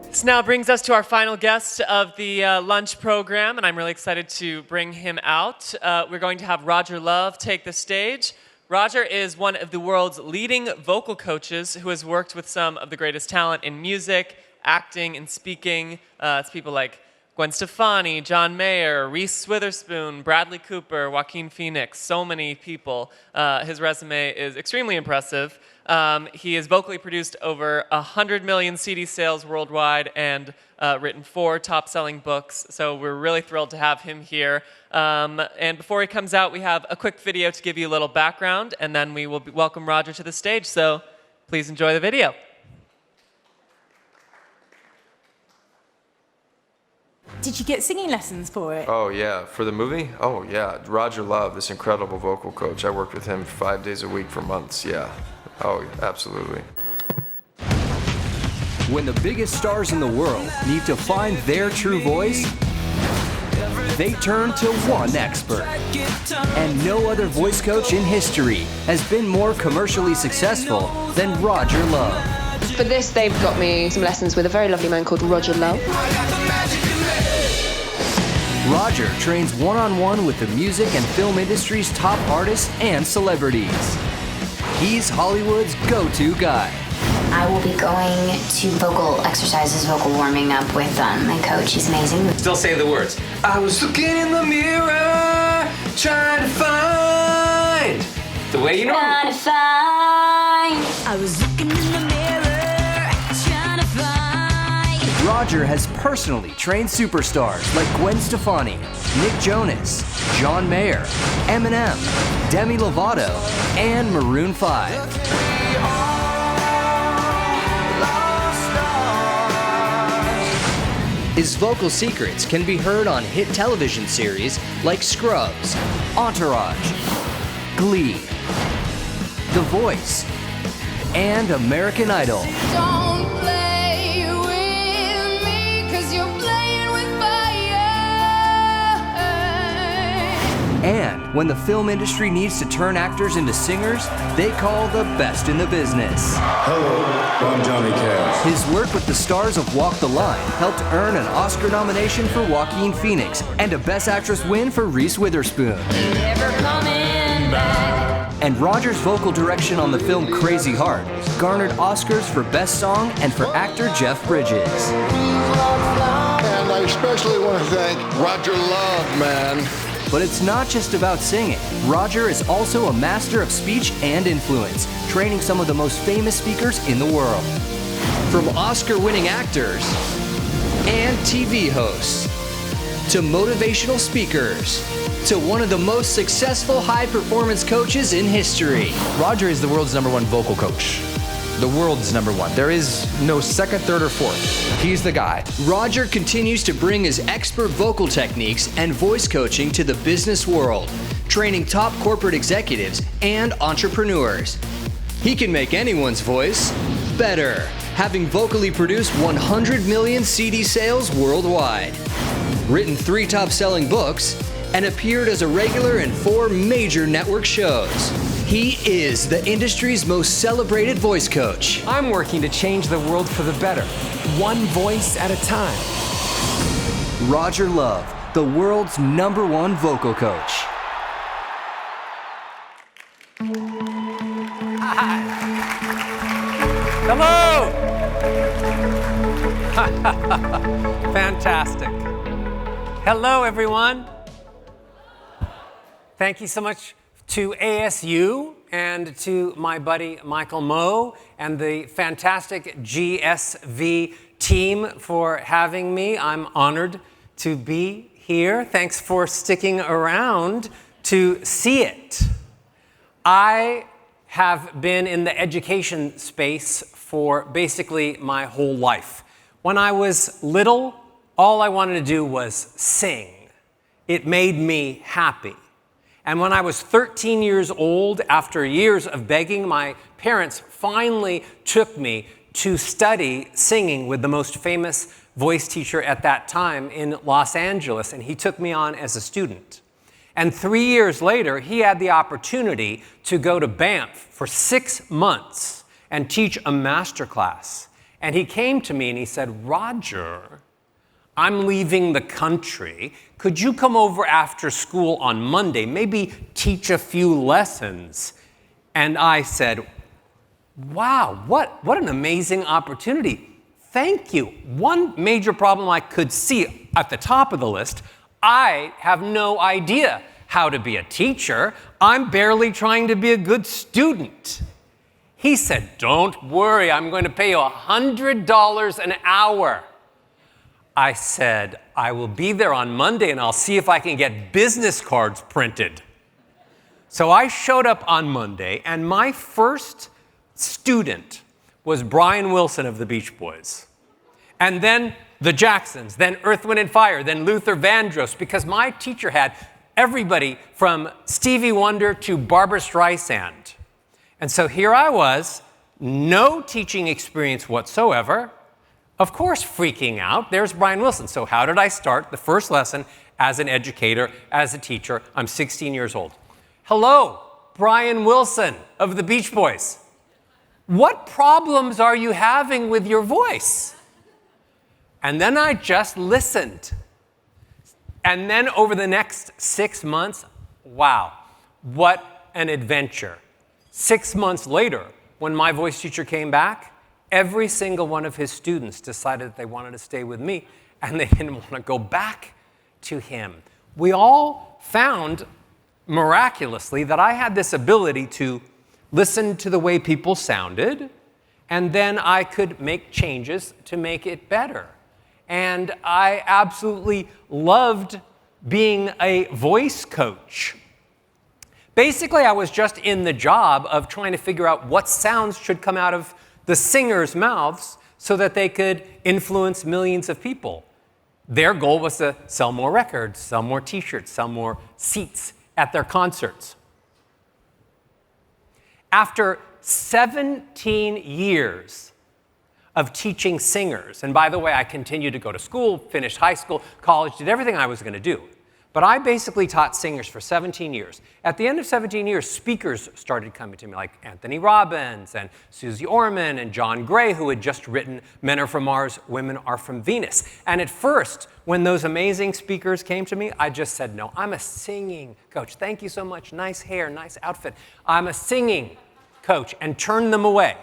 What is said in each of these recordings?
This now brings us to our final guest of the lunch program, and I'm really excited to bring him out. We're going to have Roger Love take the stage. Roger is one of the world's leading vocal coaches who has worked with some of the greatest talent in music, acting, and speaking. It's people like Gwen Stefani, John Mayer, Reese Witherspoon, Bradley Cooper, Joaquin Phoenix, so many people. His resume is extremely impressive. He has vocally produced over 100 million CD sales worldwide and written 4 top-selling books, so we're really thrilled to have him here. And before he comes out, we have a quick video to give you a little background, and then we will welcome Roger to the stage, so please enjoy the video. Did you get singing lessons for it? Oh, yeah. For the movie? Oh, yeah. Roger Love, this incredible vocal coach. I worked with him 5 days a week for months, yeah. Oh, absolutely. When the biggest stars in the world need to find their true voice, they turn to one expert. And no other voice coach in history has been more commercially successful than Roger Love. For this, they've got me some lessons with a very lovely man called Roger Love. Roger trains one-on-one with the music and film industry's top artists and celebrities. He's Hollywood's go-to guy. I will be going to vocal exercises, vocal warming up with my coach. He's amazing. Still say the words. I was looking in the mirror, trying to find the way you know. Trying to find. I was looking in the mirror, trying to find. Roger has personally trained superstars like Gwen Stefani, Nick Jonas, John Mayer, Eminem, Demi Lovato, and Maroon 5. His vocal secrets can be heard on hit television series like Scrubs, Entourage, Glee, The Voice, and American Idol. Don't play with me, 'cause you're playing with fire. And when the film industry needs to turn actors into singers, they call the best in the business. Hello, I'm Johnny Cash. His work with the stars of Walk the Line helped earn an Oscar nomination for Joaquin Phoenix and a Best Actress win for Reese Witherspoon. Never coming back. And Roger's vocal direction on the film Crazy Heart garnered Oscars for Best Song and for actor Jeff Bridges. And I especially want to thank Roger Love, man. But it's not just about singing. Roger is also a master of speech and influence, training some of the most famous speakers in the world. From Oscar-winning actors and TV hosts, to motivational speakers, to one of the most successful high-performance coaches in history. Roger is the world's #1 vocal coach. The world's #1. There is no second, third, or fourth. He's the guy. Roger continues to bring his expert vocal techniques and voice coaching to the business world, training top corporate executives and entrepreneurs. He can make anyone's voice better, having vocally produced 100 million CD sales worldwide, written 3 top-selling books, and appeared as a regular in 4 major network shows. He is the industry's most celebrated voice coach. I'm working to change the world for the better, one voice at a time. Roger Love, the world's #1 vocal coach. Hello! Fantastic. Hello, everyone. Thank you so much to ASU and to my buddy Michael Moe and the fantastic GSV team for having me. I'm honored to be here. Thanks for sticking around to see it. I have been in the education space for basically my whole life. When I was little, all I wanted to do was sing. It made me happy. And when I was 13 years old, after years of begging, my parents finally took me to study singing with the most famous voice teacher at that time in Los Angeles, and he took me on as a student. And 3 years later, he had the opportunity to go to Banff for 6 months and teach a master class. And he came to me and he said, Roger, I'm leaving the country. Could you come over after school on Monday, maybe teach a few lessons? And I said, wow, what an amazing opportunity. Thank you. One major problem I could see at the top of the list, I have no idea how to be a teacher. I'm barely trying to be a good student. He said, don't worry, I'm going to pay you $100 an hour. I said, I will be there on Monday and I'll see if I can get business cards printed. So I showed up on Monday, and my first student was Brian Wilson of the Beach Boys. And then the Jacksons, then Earth, Wind and Fire, then Luther Vandross, because my teacher had everybody from Stevie Wonder to Barbra Streisand. And so here I was, no teaching experience whatsoever, of course freaking out. There's Brian Wilson. So how did I start the first lesson as an educator, as a teacher? I'm 16 years old. Hello, Brian Wilson of the Beach Boys. What problems are you having with your voice? And then I just listened. And then over the next 6 months, wow, what an adventure. 6 months later, when my voice teacher came back, every single one of his students decided that they wanted to stay with me and they didn't want to go back to him. We all found, miraculously, that I had this ability to listen to the way people sounded, and then I could make changes to make it better. And I absolutely loved being a voice coach. Basically, I was just in the job of trying to figure out what sounds should come out of the singers' mouths so that they could influence millions of people. Their goal was to sell more records, sell more t-shirts, sell more seats at their concerts. After 17 years of teaching singers, and by the way, I continued to go to school, finished high school, college, did everything I was going to do. But I basically taught singers for 17 years. At the end of 17 years, speakers started coming to me, like Anthony Robbins and Susie Orman and John Gray, who had just written Men Are From Mars, Women Are From Venus. And at first, when those amazing speakers came to me, I just said, no, I'm a singing coach. Thank you so much. Nice hair, nice outfit. I'm a singing coach, and turned them away.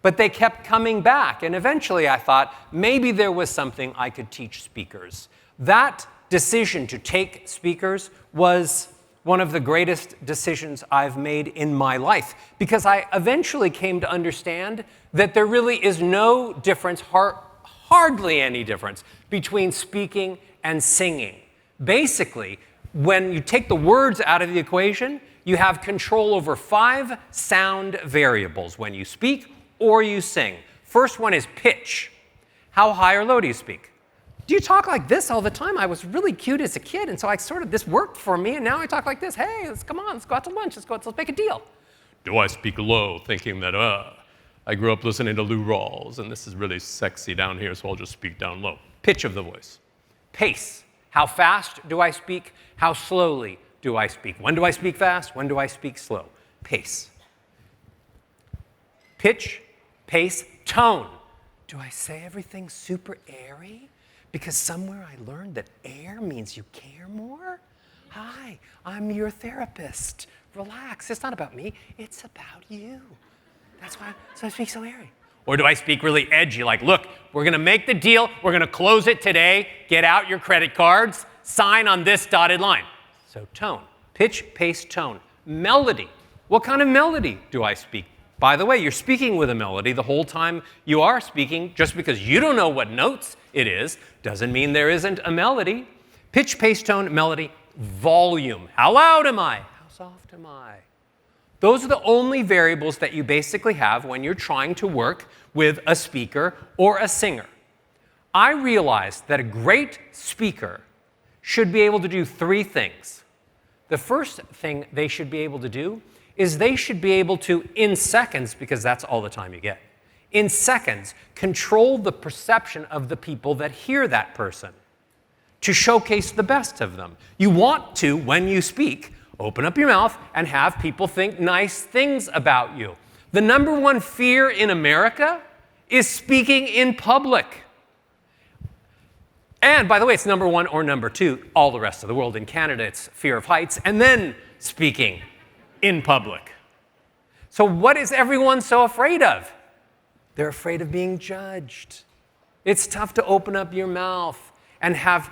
But they kept coming back, and eventually I thought maybe there was something I could teach speakers. That decision to take speakers was one of the greatest decisions I've made in my life, because I eventually came to understand that there really is no difference, hardly any difference, between speaking and singing. Basically, when you take the words out of the equation, you have control over 5 sound variables when you speak or you sing. First one is pitch. How high or low do you speak? Do you talk like this all the time? I was really cute as a kid, and so this worked for me, and now I talk like this. Hey, let's go out to lunch. Let's make a deal. Do I speak low, thinking that, I grew up listening to Lou Rawls, and this is really sexy down here, so I'll just speak down low. Pitch of the voice. Pace. How fast do I speak? How slowly do I speak? When do I speak fast? When do I speak slow? Pace. Pitch, pace, tone. Do I say everything super airy? Because somewhere I learned that air means you care more. Hi, I'm your therapist. Relax, it's not about me, it's about you. That's why I speak so airy. Or do I speak really edgy, like, look, we're gonna make the deal, we're gonna close it today, get out your credit cards, sign on this dotted line. So tone, pitch, pace, tone. Melody, what kind of melody do I speak? By the way, you're speaking with a melody the whole time you are speaking. Just because you don't know what notes it is, doesn't mean there isn't a melody. Pitch, pace, tone, melody, volume. How loud am I? How soft am I? Those are the only variables that you basically have when you're trying to work with a speaker or a singer. I realized that a great speaker should be able to do 3 things. The first thing they should be able to do is they should be able to, in seconds, because that's all the time you get, in seconds, control the perception of the people that hear that person. to showcase the best of them. You want to, when you speak, open up your mouth and have people think nice things about you. The number one fear in America is speaking in public. And by the way, it's number one or number two, all the rest of the world. In Canada, it's fear of heights, and then speaking in public. So what is everyone so afraid of? They're afraid of being judged. It's tough to open up your mouth and have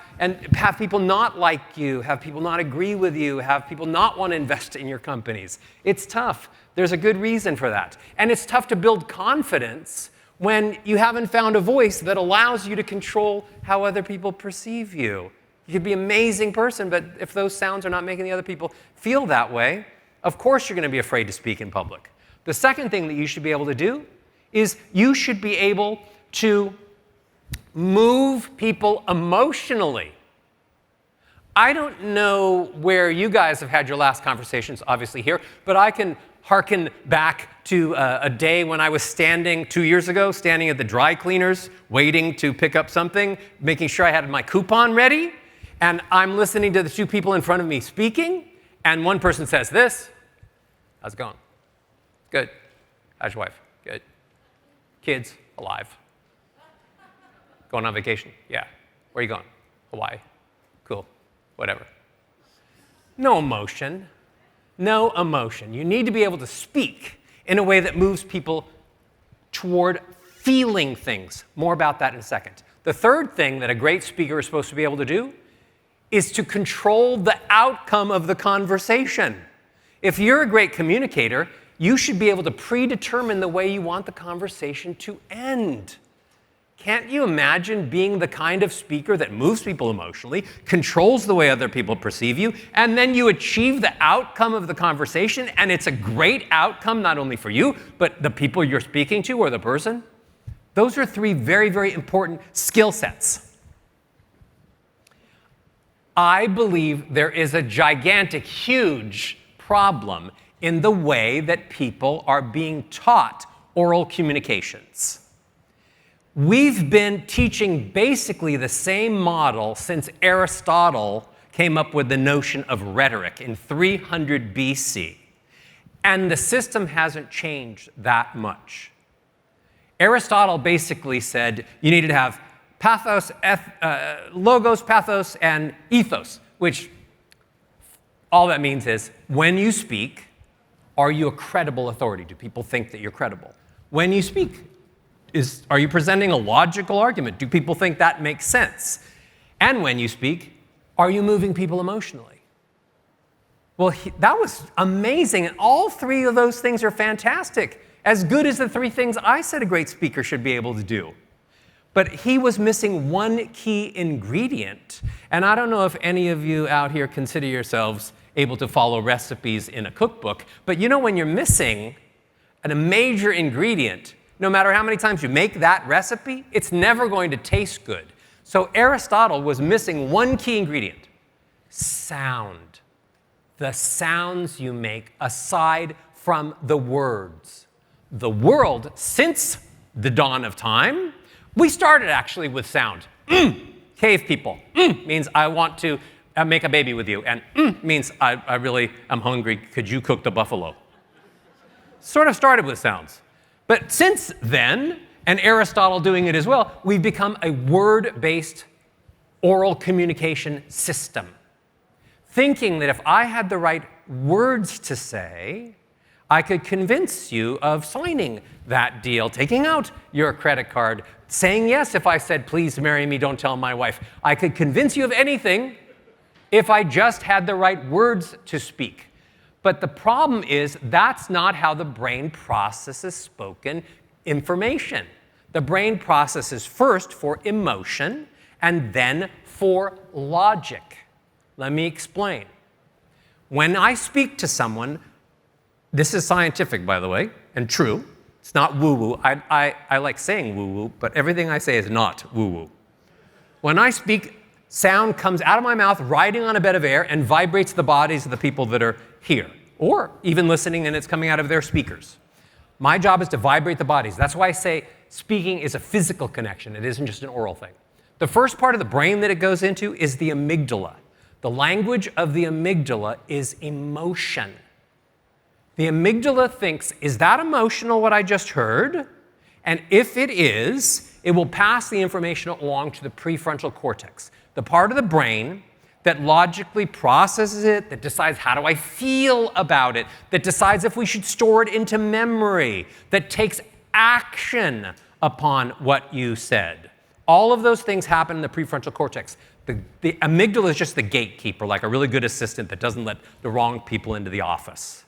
people not like you, have people not agree with you, have people not want to invest in your companies. It's tough. There's a good reason for that. And it's tough to build confidence when you haven't found a voice that allows you to control how other people perceive you. You could be an amazing person, but if those sounds are not making the other people feel that way, of course you're going to be afraid to speak in public. The second thing that you should be able to do is you should be able to move people emotionally. I don't know where you guys have had your last conversations, obviously here, but I can hearken back to a day when I was standing 2 years ago, standing at the dry cleaners, waiting to pick up something, making sure I had my coupon ready, and I'm listening to the two people in front of me speaking, and one person says this, "How's it going?" "Good." "How's your wife?" "Good." "Kids?" "Alive." "Going on vacation?" "Yeah." "Where are you going?" "Hawaii." "Cool." Whatever. No emotion. No emotion. You need to be able to speak in a way that moves people toward feeling things. More about that in a second. The third thing that a great speaker is supposed to be able to do is to control the outcome of the conversation. If you're a great communicator, you should be able to predetermine the way you want the conversation to end. Can't you imagine being the kind of speaker that moves people emotionally, controls the way other people perceive you, and then you achieve the outcome of the conversation, and it's a great outcome not only for you, but the people you're speaking to or the person? Those are three very, very important skill sets. I believe there is a gigantic, huge problem in the way that people are being taught oral communications. We've been teaching basically the same model since Aristotle came up with the notion of rhetoric in 300 BC. And the system hasn't changed that much. Aristotle basically said you needed to have pathos, logos, pathos, and ethos, which all that means is when you speak, are you a credible authority? Do people think that you're credible? When you speak, are you presenting a logical argument? Do people think that makes sense? And when you speak, are you moving people emotionally? Well, that was amazing, and all three of those things are fantastic, as good as the three things I said a great speaker should be able to do. But he was missing one key ingredient, and I don't know if any of you out here consider yourselves able to follow recipes in a cookbook, but you know when you're missing a major ingredient, no matter how many times you make that recipe, it's never going to taste good. So Aristotle was missing one key ingredient: sound. The sounds you make aside from the words. The world, since the dawn of time, we started actually with sound. Cave people. Means I want to make a baby with you. And means I really am hungry. Could you cook the buffalo? Sort of started with sounds. But since then, and Aristotle doing it as well, we've become a word-based oral communication system. Thinking that if I had the right words to say, I could convince you of signing that deal, taking out your credit card, saying yes if I said, "Please marry me, don't tell my wife." I could convince you of anything if I just had the right words to speak. But the problem is that's not how the brain processes spoken information. The brain processes first for emotion and then for logic. Let me explain. When I speak to someone, this is scientific, by the way, and true. It's not woo-woo. I like saying woo-woo, but everything I say is not woo-woo. When I speak, sound comes out of my mouth, riding on a bed of air, and vibrates the bodies of the people that are here, or even listening, and it's coming out of their speakers. My job is to vibrate the bodies. That's why I say speaking is a physical connection. It isn't just an oral thing. The first part of the brain that it goes into is the amygdala. The language of the amygdala is emotion. The amygdala thinks, is that emotional what I just heard? And if it is, it will pass the information along to the prefrontal cortex, the part of the brain that logically processes it, that decides how do I feel about it, that decides if we should store it into memory, that takes action upon what you said. All of those things happen in the prefrontal cortex. The amygdala is just the gatekeeper, like a really good assistant that doesn't let the wrong people into the office.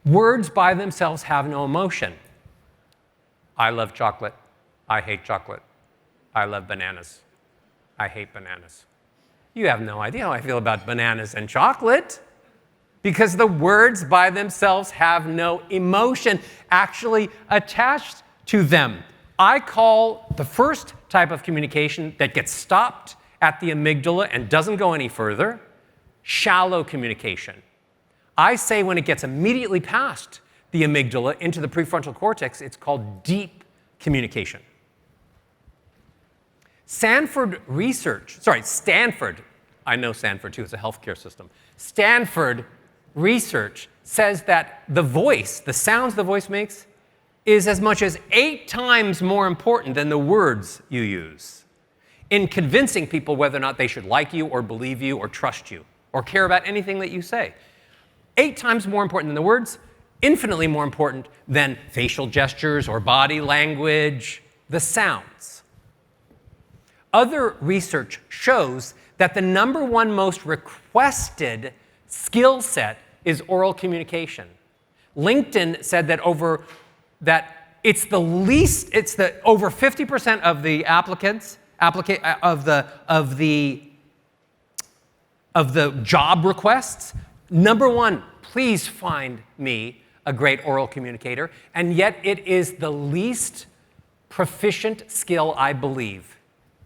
Words by themselves have no emotion. I love chocolate. I hate chocolate. I love bananas. I hate bananas. You have no idea how I feel about bananas and chocolate because the words by themselves have no emotion actually attached to them. I call the first type of communication that gets stopped at the amygdala and doesn't go any further shallow communication. I say when it gets immediately past the amygdala into the prefrontal cortex, it's called deep communication. Stanford, I know Stanford too, it's a healthcare system. Stanford research says that the voice, the sounds the voice makes, is as much as 8 times more important than the words you use in convincing people whether or not they should like you or believe you or trust you or care about anything that you say. 8 times more important than the words, infinitely more important than facial gestures or body language, the sounds. Other research shows that the #1 most requested skill set is oral communication. LinkedIn said that over 50% of the applicants of the job requests. #1, please find me a great oral communicator, and yet it is the least proficient skill, I believe,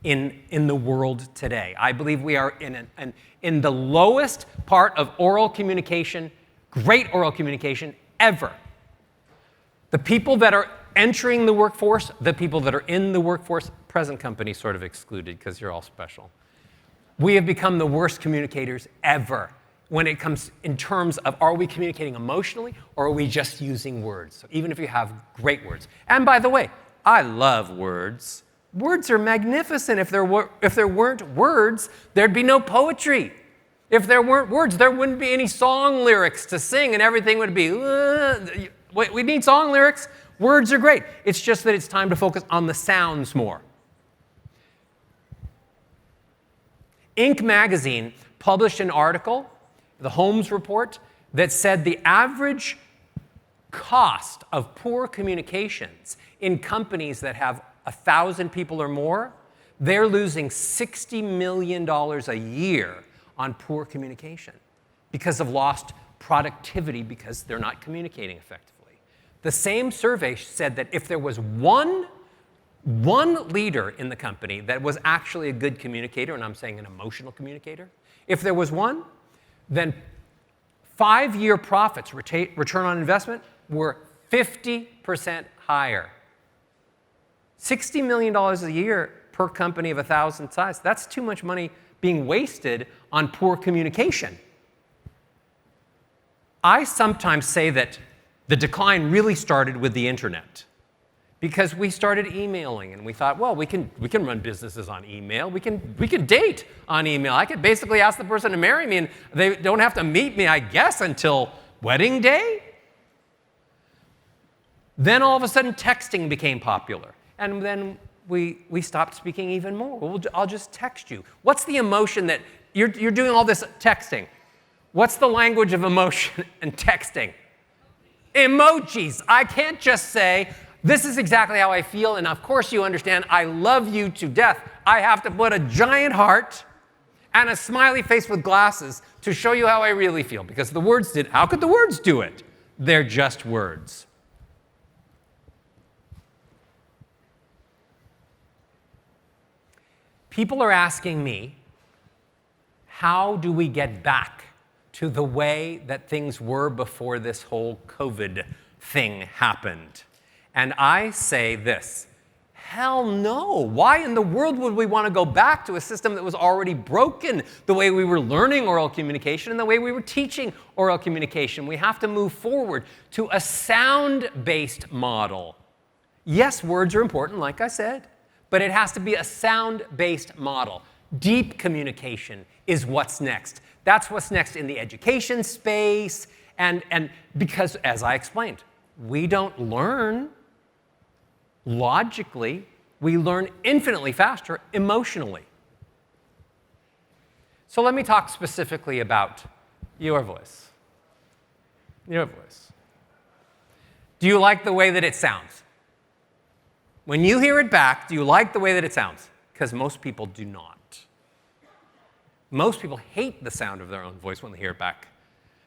in the world today. I believe we are in the lowest part of oral communication, great oral communication ever. The people that are entering the workforce, the people that are in the workforce, present company sort of excluded because you're all special. We have become the worst communicators ever when it comes in terms of are we communicating emotionally or are we just using words? So even if you have great words. And by the way, I love words. Words are magnificent. If there weren't words, there'd be no poetry. If there weren't words, there wouldn't be any song lyrics to sing and everything would be, we need song lyrics. Words are great. It's just that it's time to focus on the sounds more. Inc. magazine published an article, the Holmes Report, that said the average cost of poor communications in companies that have 1,000 people or more, they're losing $60 million a year on poor communication because of lost productivity because they're not communicating effectively. The same survey said that if there was one leader in the company that was actually a good communicator, and I'm saying an emotional communicator, if there was one, then 5-year profits, return on investment, were 50% higher. $60 million a year per company of 1,000 size. That's too much money being wasted on poor communication. I sometimes say that the decline really started with the internet because we started emailing and we thought, well, we can run businesses on email. We can date on email. I could basically ask the person to marry me and they don't have to meet me, I guess, until wedding day. Then all of a sudden texting became popular. And then we stopped speaking even more. I'll just text you. What's the emotion that you're doing all this texting? What's the language of emotion and texting? Emojis. I can't just say, this is exactly how I feel, and of course you understand, I love you to death. I have to put a giant heart and a smiley face with glasses to show you how I really feel, because the words did. How could the words do it? They're just words. People are asking me, how do we get back to the way that things were before this whole COVID thing happened? And I say this, Hell no. Why in the world would we want to go back to a system that was already broken, the way we were learning oral communication and the way we were teaching oral communication? We have to move forward to a sound-based model. Yes, words are important, like I said, but it has to be a sound-based model. Deep communication is what's next. That's what's next in the education space, and because, as I explained, we don't learn logically, we learn infinitely faster emotionally. So let me talk specifically about your voice. Your voice. Do you like the way that it sounds? When you hear it back, do you like the way that it sounds? Because most people do not. Most people hate the sound of their own voice when they hear it back.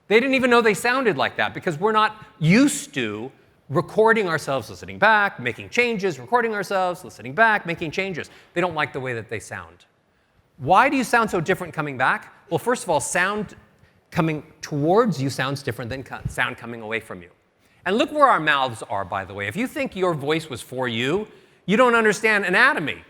They didn't even know they sounded like that because we're not used to recording ourselves, listening back, making changes, recording ourselves, listening back, making changes. They don't like the way that they sound. Why do you sound so different coming back? Well, first of all, sound coming towards you sounds different than sound coming away from you. And look where our mouths are, by the way. If you think your voice was for you, you don't understand anatomy.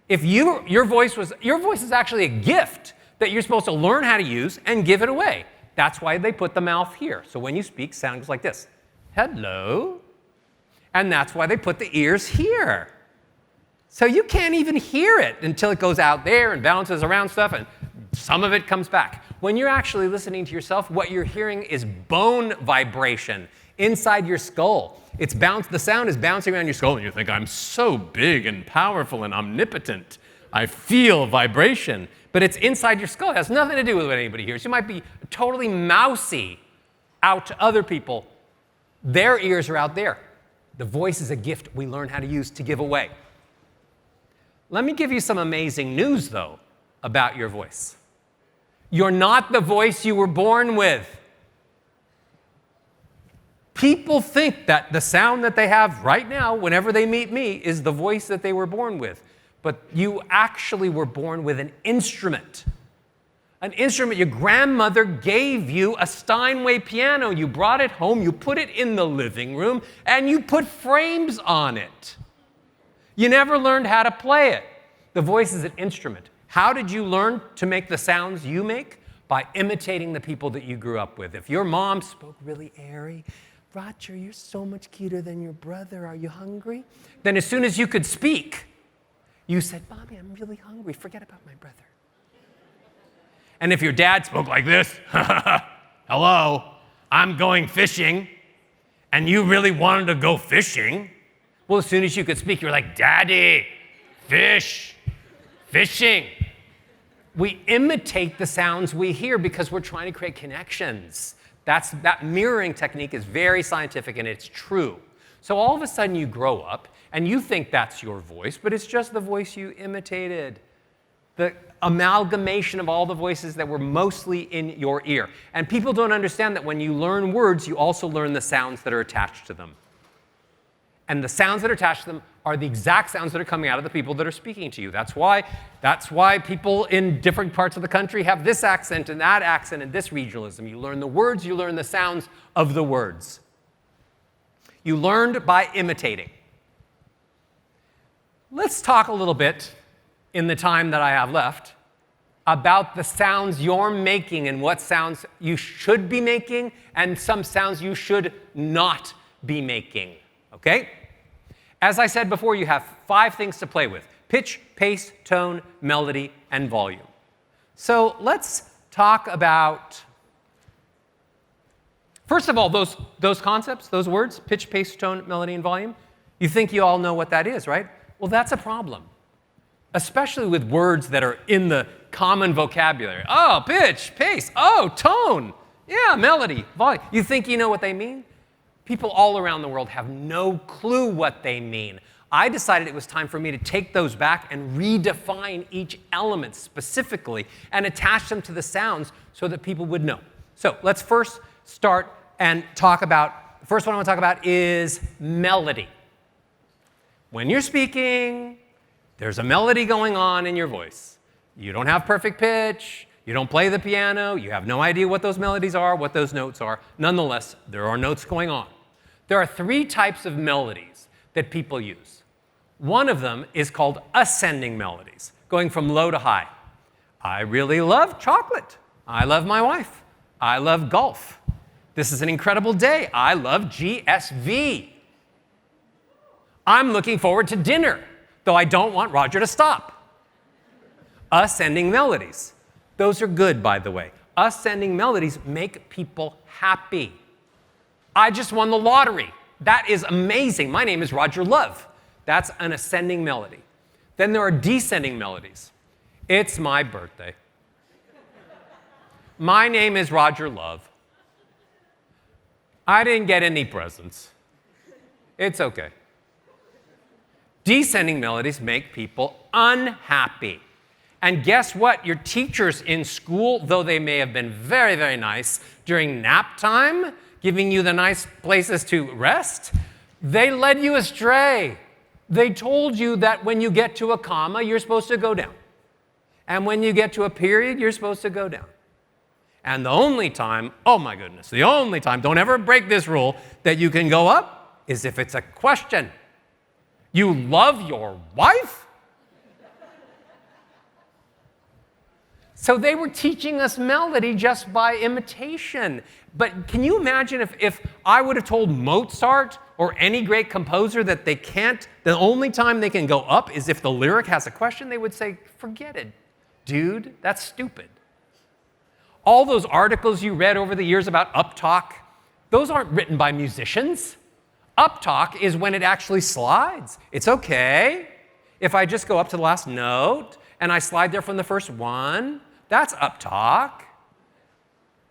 If your voice is actually a gift that you're supposed to learn how to use and give it away. That's why they put the mouth here. So when you speak, sound goes like this. Hello. And that's why they put the ears here. So you can't even hear it until it goes out there and bounces around stuff, and some of it comes back. When you're actually listening to yourself, what you're hearing is bone vibration inside your skull. The sound is bouncing around your skull, and you think, I'm so big and powerful and omnipotent. I feel vibration. But it's inside your skull. It has nothing to do with what anybody hears. You might be totally mousy out to other people. Their ears are out there. The voice is a gift we learn how to use to give away. Let me give you some amazing news, though, about your voice. You're not the voice you were born with. People think that the sound that they have right now, whenever they meet me, is the voice that they were born with. But you actually were born with an instrument. An instrument. Your grandmother gave you a Steinway piano. You brought it home, you put it in the living room, and you put frames on it. You never learned how to play it. The voice is an instrument. How did you learn to make the sounds you make? By imitating the people that you grew up with. If your mom spoke really airy, Roger, you're so much cuter than your brother. Are you hungry? Then as soon as you could speak, you said, Mommy, I'm really hungry. Forget about my brother. And if your dad spoke like this, hello, I'm going fishing, and you really wanted to go fishing, well, as soon as you could speak, you're like, Daddy, fishing. We imitate the sounds we hear because we're trying to create connections. That mirroring technique is very scientific, and it's true. So all of a sudden you grow up, and you think that's your voice, but it's just the voice you imitated. The amalgamation of all the voices that were mostly in your ear. And people don't understand that when you learn words, you also learn the sounds that are attached to them. And the sounds that are attached to them are the exact sounds that are coming out of the people that are speaking to you. That's why people in different parts of the country have this accent and that accent and this regionalism. You learn the words, you learn the sounds of the words. You learned by imitating. Let's talk a little bit, in the time that I have left, about the sounds you're making and what sounds you should be making and some sounds you should not be making, okay? As I said before, you have 5 things to play with: pitch, pace, tone, melody, and volume. So let's talk about, first of all, those concepts, those words, pitch, pace, tone, melody, and volume. You think you all know what that is, right? Well, that's a problem, especially with words that are in the common vocabulary. Oh, pitch, pace, oh, tone, yeah, melody, volume. You think you know what they mean? People all around the world have no clue what they mean. I decided it was time for me to take those back and redefine each element specifically and attach them to the sounds so that people would know. So let's first start and talk about, the first one I want to talk about is melody. When you're speaking, there's a melody going on in your voice. You don't have perfect pitch. You don't play the piano. You have no idea what those melodies are, what those notes are. Nonetheless, there are notes going on. There are 3 types of melodies that people use. One of them is called ascending melodies, going from low to high. I really love chocolate. I love my wife. I love golf. This is an incredible day. I love GSV. I'm looking forward to dinner, though I don't want Roger to stop. Ascending melodies. Those are good, by the way. Ascending melodies make people happy. I just won the lottery. That is amazing. My name is Roger Love. That's an ascending melody. Then there are descending melodies. It's my birthday. My name is Roger Love. I didn't get any presents. It's okay. Descending melodies make people unhappy. And guess what? Your teachers in school, though they may have been very, very nice during nap time, giving you the nice places to rest, they led you astray. They told you that when you get to a comma, you're supposed to go down. And when you get to a period, you're supposed to go down. And the only time, oh my goodness, the only time, don't ever break this rule, that you can go up is if it's a question. You love your wife? So they were teaching us melody just by imitation. But can you imagine if I would have told Mozart or any great composer that they can't, the only time they can go up is if the lyric has a question? They would say, forget it, dude, that's stupid. All those articles you read over the years about uptalk, those aren't written by musicians. Uptalk is when it actually slides. It's okay if I just go up to the last note and I slide there from the first one. That's uptalk.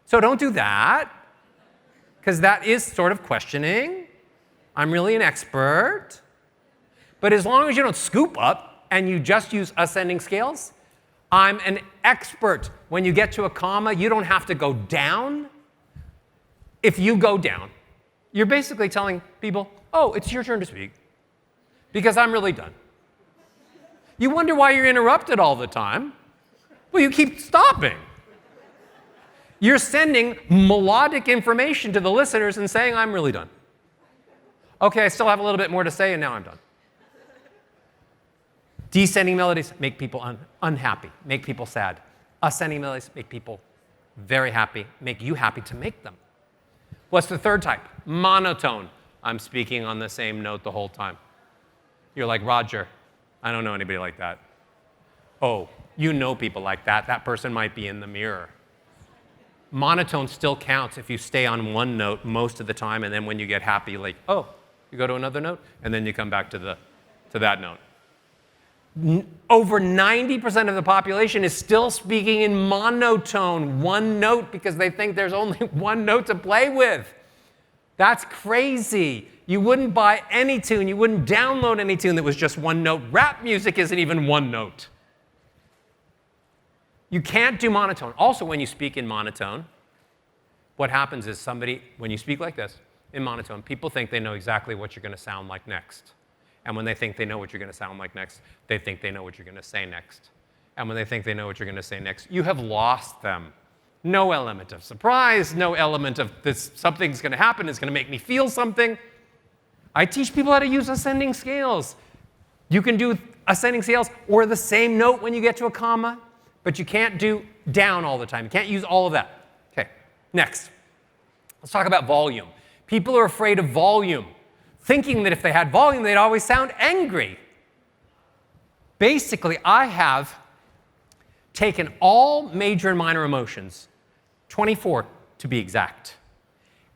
So don't do that, because that is sort of questioning. I'm really an expert. But as long as you don't scoop up and you just use ascending scales, I'm an expert. When you get to a comma, you don't have to go down. If you go down, you're basically telling people, oh, it's your turn to speak, because I'm really done. You wonder why you're interrupted all the time. Well, you keep stopping. You're sending melodic information to the listeners and saying, I'm really done. Okay, I still have a little bit more to say, and now I'm done. Descending melodies make people unhappy, make people sad. Ascending melodies make people very happy, make you happy to make them. What's the third type? Monotone. I'm speaking on the same note the whole time. You're like, Roger, I don't know anybody like that. Oh, you know people like that. That person might be in the mirror. Monotone still counts if you stay on one note most of the time, and then when you get happy, like, oh, you go to another note, and then you come back to that note. Over 90% of the population is still speaking in monotone, one note, because they think there's only one note to play with. That's crazy. You wouldn't buy any tune, you wouldn't download any tune that was just one note. Rap music isn't even one note. You can't do monotone. Also, when you speak in monotone, what happens is when you speak like this, in monotone, people think they know exactly what you're going to sound like next. And when they think they know what you're going to sound like next, they think they know what you're going to say next. And when they think they know what you're going to say next, you have lost them. No element of surprise, no element of this, something's going to happen, it's going to make me feel something. I teach people how to use ascending scales. You can do ascending scales or the same note when you get to a comma, but you can't do down all the time. You can't use all of that. Okay, next. Let's talk about volume. People are afraid of volume, thinking that if they had volume, they'd always sound angry. Basically, I have taken all major and minor emotions, 24 to be exact,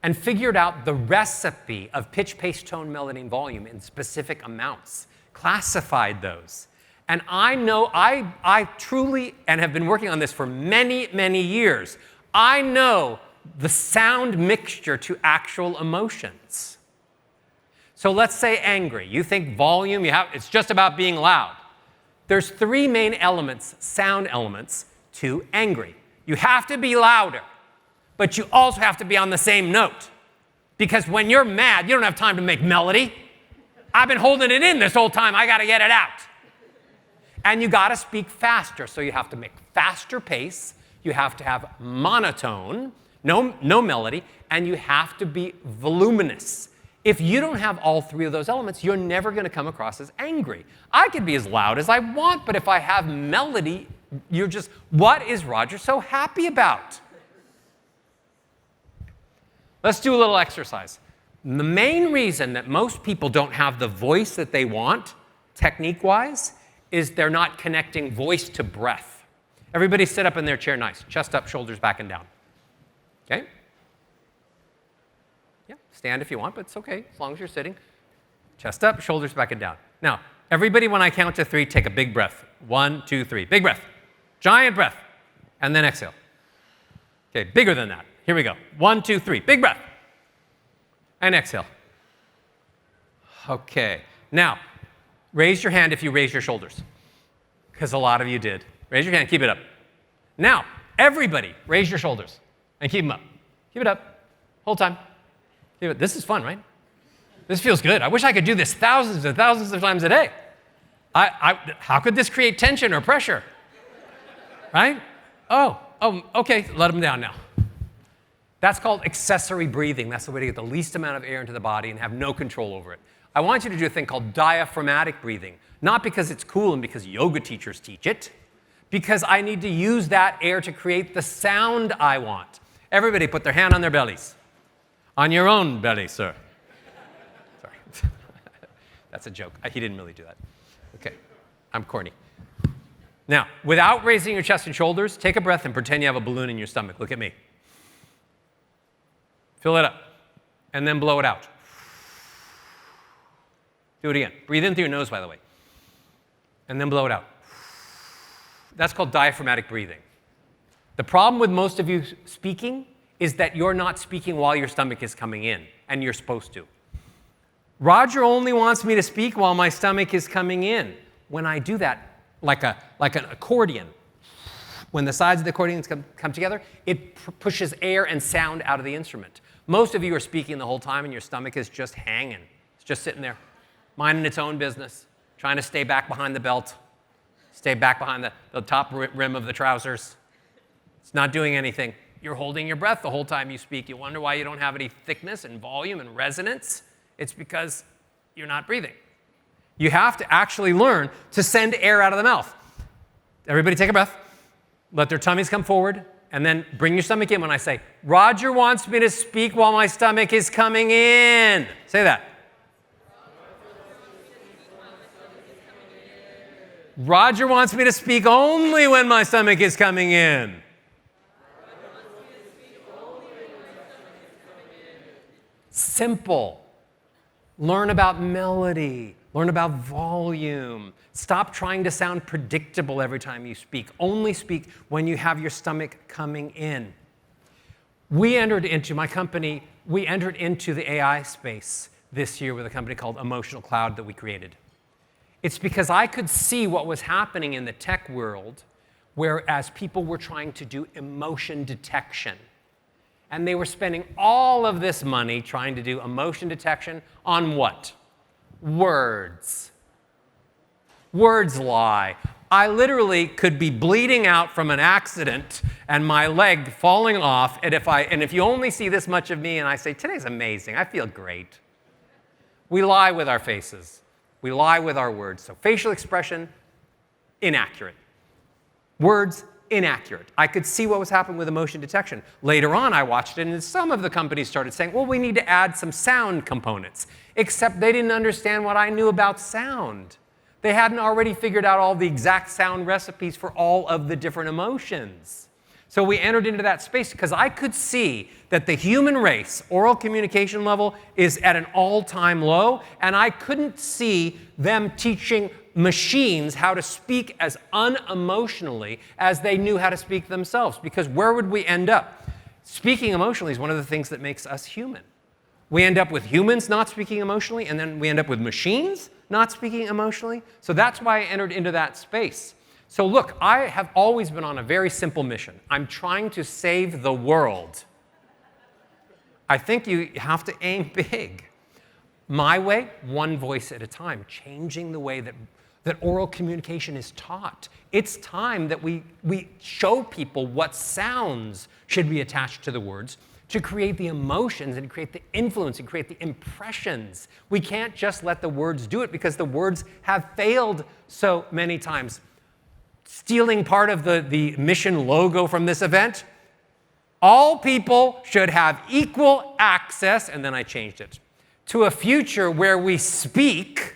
and figured out the recipe of pitch, pace, tone, melody, and volume in specific amounts, classified those. And I know, I truly, and have been working on this for many, many years, I know the sound mixture to actual emotions. So let's say angry. You think volume, it's just about being loud. There's three main elements, sound elements, to angry. You have to be louder, but you also have to be on the same note. Because when you're mad, you don't have time to make melody. I've been holding it in this whole time, I gotta get it out. And you gotta speak faster, so you have to make faster pace, you have to have monotone, no melody, and you have to be voluminous. If you don't have all three of those elements, you're never going to come across as angry. I can be as loud as I want, but if I have melody, you're just, what is Roger so happy about? Let's do a little exercise. The main reason that most people don't have the voice that they want, technique-wise, is they're not connecting voice to breath. Everybody sit up in their chair nice. Chest up, shoulders back and down. Okay? Yeah, stand if you want, but it's okay as long as you're sitting. Chest up, shoulders back and down. Now, everybody, when I count to 3, take a big breath. 1, 2, 3. Big breath. Giant breath. And then exhale. Okay, bigger than that. Here we go. 1, 2, 3. Big breath. And exhale. Okay. Now, raise your hand if you raise your shoulders, because a lot of you did. Raise your hand. Keep it up. Now, everybody, raise your shoulders and keep them up. Keep it up. Whole time. Keep it. This is fun, right? This feels good. I wish I could do this thousands and thousands of times a day. How could this create tension or pressure? Right? Oh, okay. Let them down now. That's called accessory breathing. That's the way to get the least amount of air into the body and have no control over it. I want you to do a thing called diaphragmatic breathing. Not because it's cool and because yoga teachers teach it, because I need to use that air to create the sound I want. Everybody put their hand on their bellies. On your own belly, sir. Sorry. That's a joke. He didn't really do that. Okay. I'm corny. Now, without raising your chest and shoulders, take a breath and pretend you have a balloon in your stomach. Look at me. Fill it up. And then blow it out. Do it again. Breathe in through your nose, by the way. And then blow it out. That's called diaphragmatic breathing. The problem with most of you speaking is that you're not speaking while your stomach is coming in, and you're supposed to. Roger only wants me to speak while my stomach is coming in. When I do that, like an accordion, when the sides of the accordion come together, it pushes air and sound out of the instrument. Most of you are speaking the whole time, and your stomach is just hanging. It's just sitting there, minding its own business, trying to stay back behind the belt, stay back behind the top rim of the trousers. It's not doing anything. You're holding your breath the whole time you speak. You wonder why you don't have any thickness and volume and resonance. It's because you're not breathing. You have to actually learn to send air out of the mouth. Everybody take a breath. Let their tummies come forward. And then bring your stomach in when I say, Roger wants me to speak while my stomach is coming in. Say that. Roger wants me to speak only when my stomach is coming in. Simple. Learn about melody. Learn about volume. Stop trying to sound predictable every time you speak. Only speak when you have your stomach coming in. We entered into the AI space this year with a company called Emotional Cloud that we created. It's because I could see what was happening in the tech world, whereas people were trying to do emotion detection. And they were spending all of this money trying to do emotion detection on what? Words. Words lie. I literally could be bleeding out from an accident and my leg falling off, and if you only see this much of me and I say, today's amazing, I feel great. We lie with our faces. We lie with our words. So facial expression, inaccurate. Words, inaccurate. I could see what was happening with emotion detection. Later on, I watched it, and some of the companies started saying, well, we need to add some sound components, except they didn't understand what I knew about sound. They hadn't already figured out all the exact sound recipes for all of the different emotions. So we entered into that space because I could see that the human race, oral communication level, is at an all-time low, and I couldn't see them teaching machines how to speak as unemotionally as they knew how to speak themselves, because where would we end up? Speaking emotionally is one of the things that makes us human. We end up with humans not speaking emotionally, and then we end up with machines not speaking emotionally. So that's why I entered into that space. So look, I have always been on a very simple mission. I'm trying to save the world. I think you have to aim big. My way, one voice at a time, changing the way that oral communication is taught. It's time that we show people what sounds should be attached to the words to create the emotions and create the influence and create the impressions. We can't just let the words do it because the words have failed so many times. Stealing part of the mission logo from this event, all people should have equal access, and then I changed it, to a future where we speak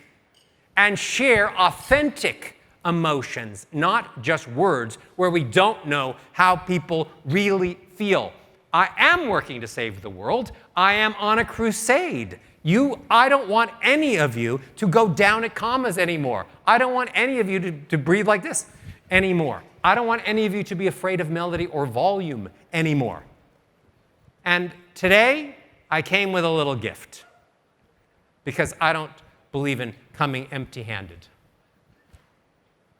and share authentic emotions, not just words, where we don't know how people really feel. I am working to save the world. I am on a crusade. I don't want any of you to go down at commas anymore. I don't want any of you to breathe like this anymore. I don't want any of you to be afraid of melody or volume anymore. And today, I came with a little gift because I don't believe in coming empty-handed.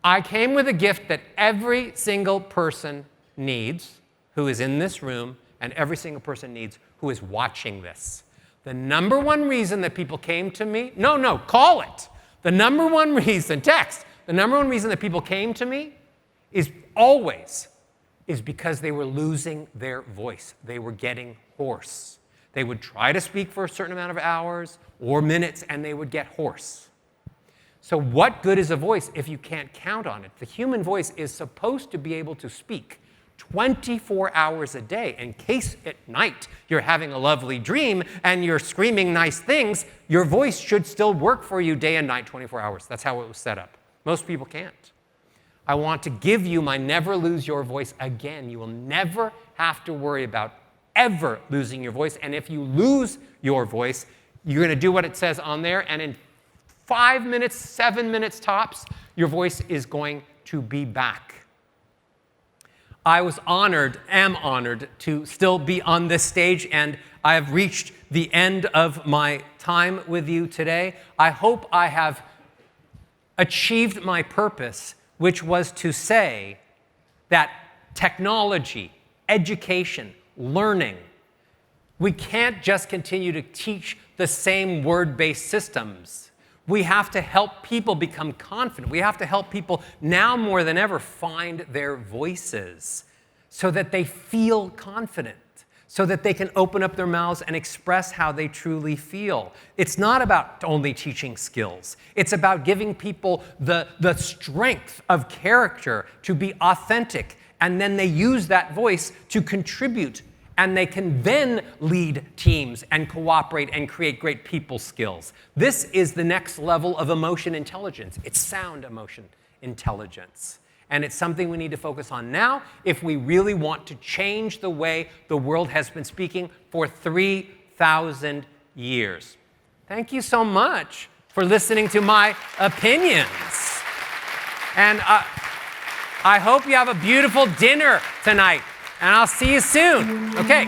I came with a gift that every single person needs who is in this room, and every single person needs who is watching this. The number one reason that people came to me, call it. The number one reason, text, the number one reason that people came to me is because they were losing their voice. They were getting hoarse. They would try to speak for a certain amount of hours or minutes, and they would get hoarse. So what good is a voice if you can't count on it? The human voice is supposed to be able to speak 24 hours a day. In case at night you're having a lovely dream and you're screaming nice things, your voice should still work for you day and night, 24 hours. That's how it was set up. Most people can't. I want to give you my never lose your voice again. You will never have to worry about ever losing your voice. And if you lose your voice, you're going to do what it says on there, and in 5 minutes, 7 minutes tops, your voice is going to be back. I am honored to still be on this stage, and I have reached the end of my time with you today. I hope I have achieved my purpose, which was to say that technology, education, learning, we can't just continue to teach the same word-based systems. We have to help people become confident. We have to help people now more than ever find their voices so that they feel confident, so that they can open up their mouths and express how they truly feel. It's not about only teaching skills. It's about giving people the strength of character to be authentic, and then they use that voice to contribute, and they can then lead teams and cooperate and create great people skills. This is the next level of emotion intelligence. It's sound emotion intelligence. And it's something we need to focus on now if we really want to change the way the world has been speaking for 3,000 years. Thank you so much for listening to my opinions. And I hope you have a beautiful dinner tonight. And I'll see you soon. Okay.